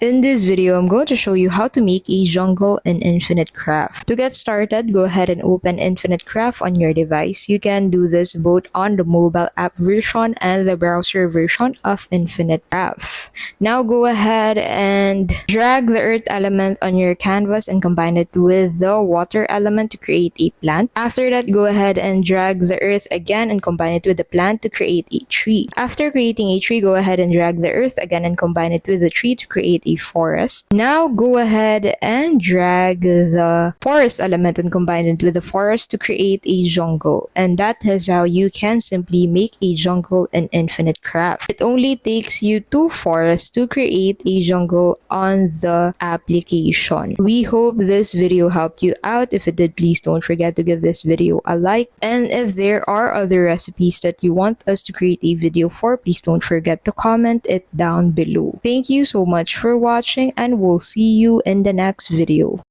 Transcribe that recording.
In this video, I'm going to show you how to make a jungle in Infinite Craft. To get started, go ahead and open Infinite Craft on your device. You can do this both on the mobile app version and the browser version of Infinite Craft. Now go ahead and drag the earth element on your canvas and combine it with the water element to create a plant. After that, go ahead and drag the earth again and combine it with the plant to create a tree. After creating a tree, go ahead and drag the earth again and combine it with the tree to create a forest. Now go ahead and drag the forest element and combine it with the forest to create a jungle. And that is how you can simply make a jungle in Infinite Craft. It only takes you 2 forests to create a jungle on the application. We hope this video helped you out. If it did, please don't forget to give this video a like. And if there are other recipes that you want us to create a video for, please don't forget to comment it down below. Thank you so much for watching, and we'll see you in the next video.